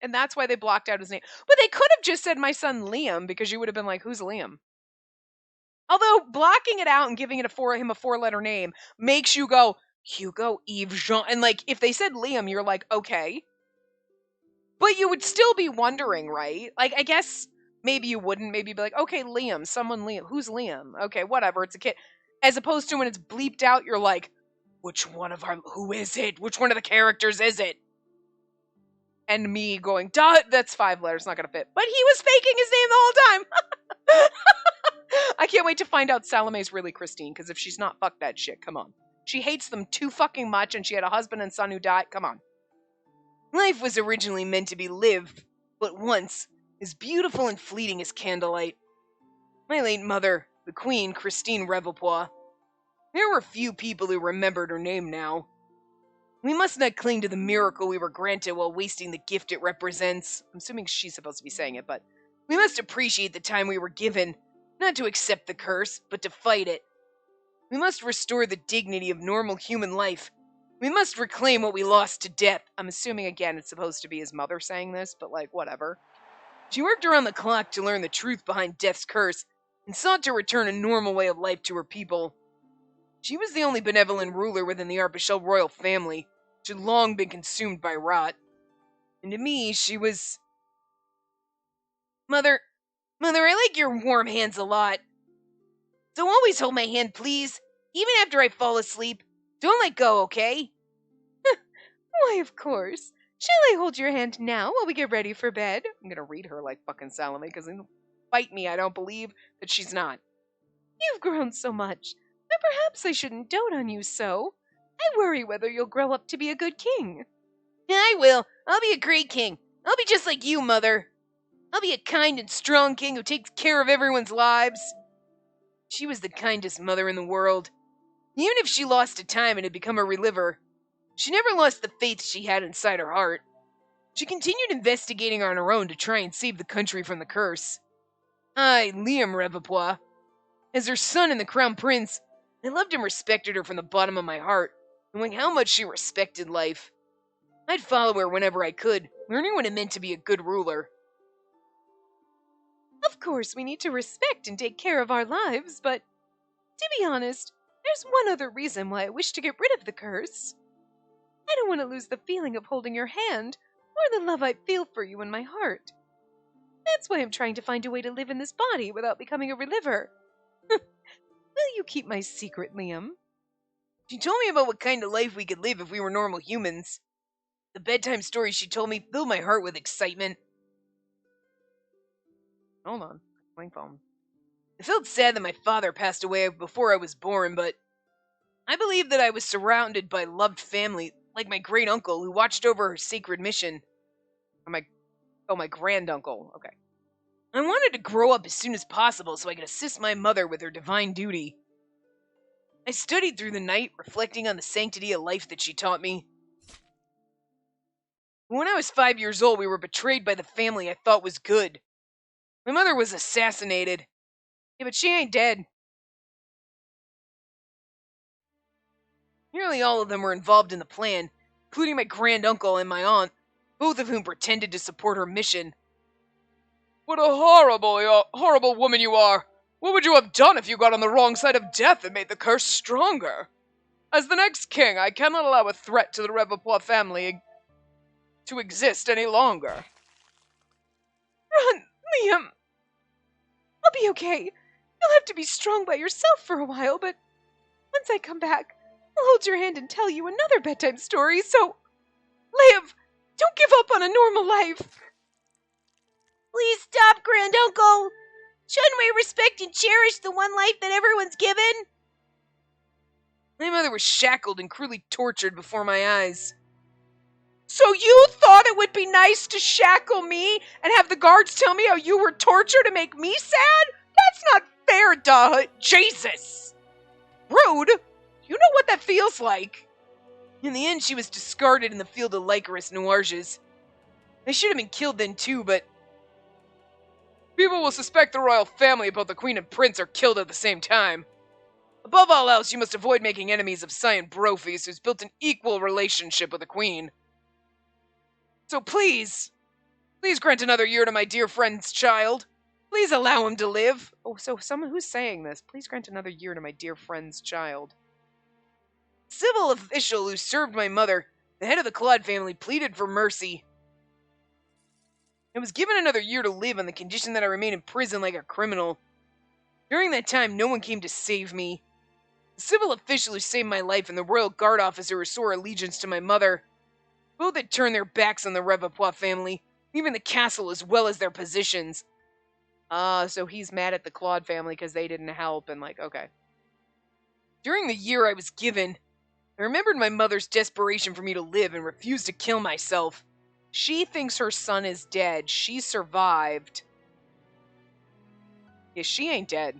And that's why they blocked out his name. But they could have just said my son Liam, because you would have been like, who's Liam? Although, blocking it out and giving it him a four-letter name makes you go, Hugo, Yves, Jean. And, like, if they said Liam, you're like, okay. But you would still be wondering, right? Like, I guess maybe you wouldn't. Maybe you'd be like, okay, Liam, someone Liam. Who's Liam? Okay, whatever, it's a kid. As opposed to when it's bleeped out, you're like, who is it? Which one of the characters is it? And me going, duh, that's 5 letters, not gonna fit. But he was faking his name the whole time. I can't wait to find out Salome's really Christine, because if she's not, fuck that shit, come on. She hates them too fucking much, and she had a husband and son who died, come on. Life was originally meant to be lived, but once, as beautiful and fleeting as candlelight. My late mother, the Queen, Christine Revapois. There were few people who remembered her name now. We must not cling to the miracle we were granted while wasting the gift it represents. I'm assuming she's supposed to be saying it, but we must appreciate the time we were given, not to accept the curse, but to fight it. We must restore the dignity of normal human life. We must reclaim what we lost to death. I'm assuming, again, it's supposed to be his mother saying this, but, like, whatever. She worked around the clock to learn the truth behind death's curse, and sought to return a normal way of life to her people. She was the only benevolent ruler within the Arpachel royal family, which had long been consumed by rot. And to me, she was... Mother, I like your warm hands a lot. So always hold my hand, please. Even after I fall asleep, don't let go, okay? Why, of course. Shall I hold your hand now while we get ready for bed? I'm gonna read her like fucking Salome, because fight me, I don't believe that she's not. You've grown so much, but perhaps I shouldn't dote on you so. I worry whether you'll grow up to be a good king. Yeah, I will. I'll be a great king. I'll be just like you, Mother. I'll be a kind and strong king who takes care of everyone's lives. She was the kindest mother in the world. Even if she lost to time and had become a reliver, she never lost the faith she had inside her heart. She continued investigating on her own to try and save the country from the curse. I, Liam Revapois, as her son and the crown prince, I loved and respected her from the bottom of my heart, knowing how much she respected life. I'd follow her whenever I could, learning what it meant to be a good ruler. Of course, we need to respect and take care of our lives, but to be honest, there's one other reason why I wish to get rid of the curse. I don't want to lose the feeling of holding your hand, or the love I feel for you in my heart. That's why I'm trying to find a way to live in this body without becoming a reliver. Will you keep my secret, Liam? She told me about what kind of life we could live if we were normal humans. The bedtime stories she told me filled my heart with excitement. Hold on. Playing phone. I felt sad that my father passed away before I was born, but I believed that I was surrounded by loved family, like my great uncle who watched over her sacred mission. My granduncle. Okay. I wanted to grow up as soon as possible so I could assist my mother with her divine duty. I studied through the night, reflecting on the sanctity of life that she taught me. When I was 5 years old, we were betrayed by the family I thought was good. My mother was assassinated. Yeah, but she ain't dead. Nearly all of them were involved in the plan, including my granduncle and my aunt, both of whom pretended to support her mission. What a horrible woman you are! What would you have done if you got on the wrong side of death and made the curse stronger? As the next king, I cannot allow a threat to the Revapois family to exist any longer. Run, Liam! I'll be okay. You'll have to be strong by yourself for a while, but once I come back, I'll hold your hand and tell you another bedtime story, so live! Don't give up on a normal life! Please stop, Granduncle! Shouldn't we respect and cherish the one life that everyone's given? My mother was shackled and cruelly tortured before my eyes. So you thought it would be nice to shackle me and have the guards tell me how you were tortured to make me sad? That's not fair, duh. Jesus! Rude! You know what that feels like. In the end, she was discarded in the field of Lycoris Noirges. I should have been killed then too, but people will suspect the royal family about the queen and prince are killed at the same time. Above all else, you must avoid making enemies of Cyan Brophies, who's built an equal relationship with the queen. So please grant another year to my dear friend's child. Please allow him to live. Oh, so someone who's saying this, please grant another year to my dear friend's child. Civil official who served my mother, the head of the Claude family, pleaded for mercy. I was given another year to live on the condition that I remain in prison like a criminal. During that time, no one came to save me. The civil official who saved my life and the royal guard officer who swore allegiance to my mother, both had turned their backs on the Revapois family, even the castle as well as their positions. So he's mad at the Claude family because they didn't help and okay. During the year I was given, I remembered my mother's desperation for me to live and refused to kill myself. She thinks her son is dead. She survived. Yeah, she ain't dead.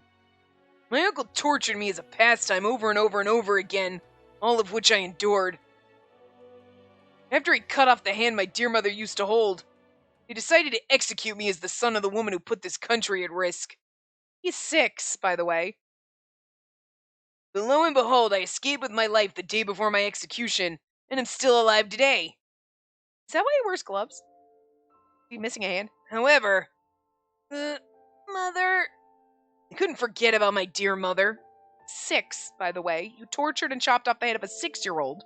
My uncle tortured me as a pastime over and over and over again, all of which I endured. After he cut off the hand my dear mother used to hold, he decided to execute me as the son of the woman who put this country at risk. He's 6, by the way. But lo and behold, I escaped with my life the day before my execution, and am still alive today. Is that why he wears gloves? Is he missing a hand? However, Mother... I couldn't forget about my dear mother. 6, by the way. You tortured and chopped off the head of a 6-year-old.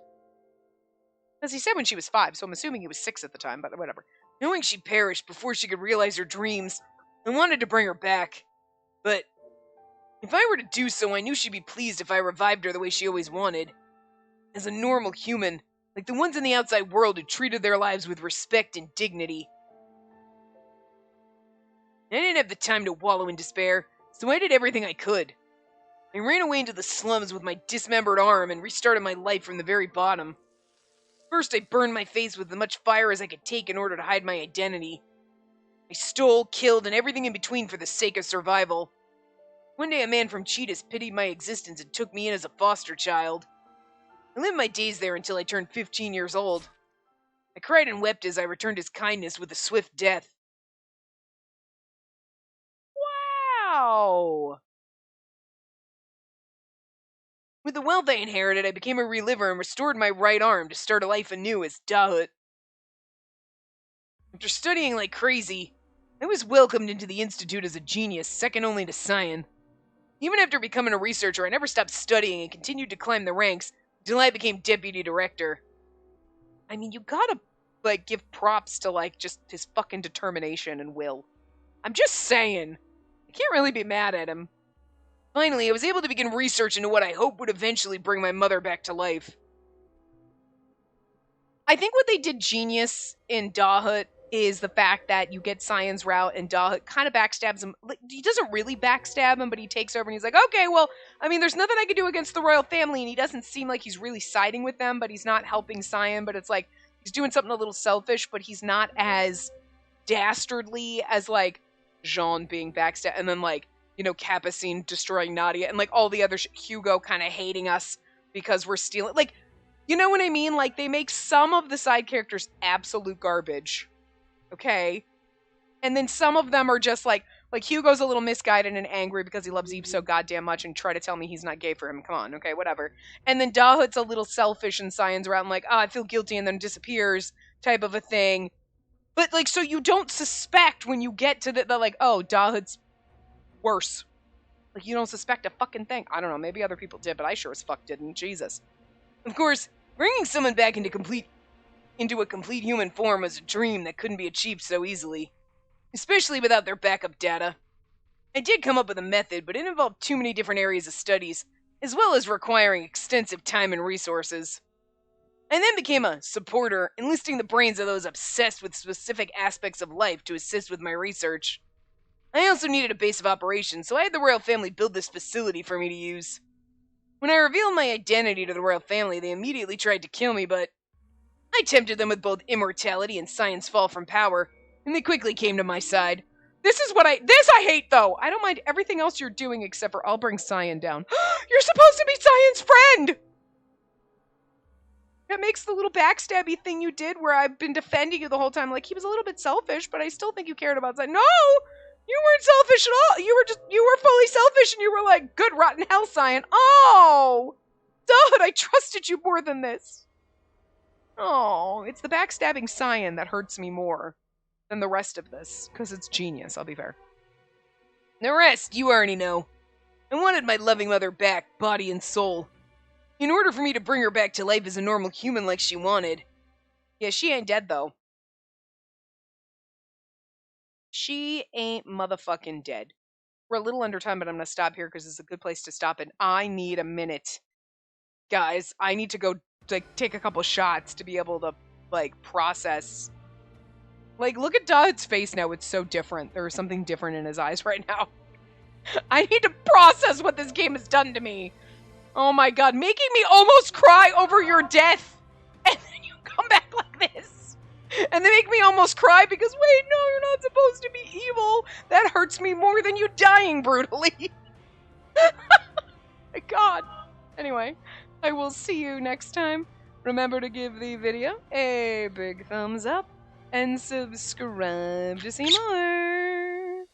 As he said when she was 5, so I'm assuming he was 6 at the time, but whatever. Knowing she perished before she could realize her dreams, I wanted to bring her back. But If I were to do so, I knew she'd be pleased if I revived her the way she always wanted. As a normal human, like the ones in the outside world who treated their lives with respect and dignity. I didn't have the time to wallow in despair, so I did everything I could. I ran away into the slums with my dismembered arm and restarted my life from the very bottom. First, I burned my face with as much fire as I could take in order to hide my identity. I stole, killed, and everything in between for the sake of survival. One day, a man from Cheetahs pitied my existence and took me in as a foster child. I lived my days there until I turned 15 years old. I cried and wept as I returned his kindness with a swift death. Wow. With the wealth I inherited, I became a reliver and restored my right arm to start a life anew as Dahut. After studying like crazy, I was welcomed into the Institute as a genius, second only to Cyan. Even after becoming a researcher, I never stopped studying and continued to climb the ranks until I became deputy director. I mean, you gotta, give props to, just his fucking determination and will. I'm just saying. I can't really be mad at him. Finally, I was able to begin research into what I hoped would eventually bring my mother back to life. I think what they did genius in Dahut is the fact that you get Cyan's route and Dahut kind of backstabs him. He doesn't really backstab him, but he takes over and he's like, okay, well, I mean, there's nothing I can do against the royal family, and he doesn't seem like he's really siding with them, but he's not helping Cyan, but it's like, he's doing something a little selfish, but he's not as dastardly as, Jean being backstabbed, and then, Capucine destroying Nadia, and, all the other Hugo kind of hating us because we're stealing. You know what I mean? They make some of the side characters absolute garbage. Okay? And then some of them are just like Hugo's a little misguided and angry because he loves Eve so goddamn much and try to tell me he's not gay for him. Come on, okay, whatever. And then Dahut's a little selfish and Cyan's around I feel guilty and then disappears type of a thing. But, so you don't suspect when you get to oh, Dahut's worse. You don't suspect a fucking thing. I don't know, maybe other people did, but I sure as fuck didn't. Jesus. Of course, bringing someone back into a complete human form was a dream that couldn't be achieved so easily, especially without their backup data. I did come up with a method, but it involved too many different areas of studies, as well as requiring extensive time and resources. I then became a supporter, enlisting the brains of those obsessed with specific aspects of life to assist with my research. I also needed a base of operations, so I had the royal family build this facility for me to use. When I revealed my identity to the royal family, they immediately tried to kill me, but I tempted them with both immortality and Cyan's fall from power, and they quickly came to my side. This I hate, though. I don't mind everything else you're doing except for I'll bring Cyan down. You're supposed to be Cyan's friend! That makes the little backstabby thing you did where I've been defending you the whole time. He was a little bit selfish, but I still think you cared about Cyan. No! You weren't selfish at all. You were fully selfish and you were like, good rotten hell, Cyan. Oh! Dude, I trusted you more than this. Oh, it's the backstabbing Cyan that hurts me more than the rest of this, because it's genius, I'll be fair. The rest, you already know. I wanted my loving mother back, body and soul. In order for me to bring her back to life as a normal human like she wanted. Yeah, she ain't dead, though. She ain't motherfucking dead. We're a little under time, but I'm going to stop here because it's a good place to stop it. I need a minute. Guys, I need to go, take a couple shots to be able to, process. Look at Dodd's face now. It's so different. There is something different in his eyes right now. I need to process what this game has done to me. Oh my god, making me almost cry over your death. And then you come back like this. And they make me almost cry because, wait, no, you're not supposed to be evil. That hurts me more than you dying brutally. My god. Anyway, I will see you next time. Remember to give the video a big thumbs up and subscribe to see more.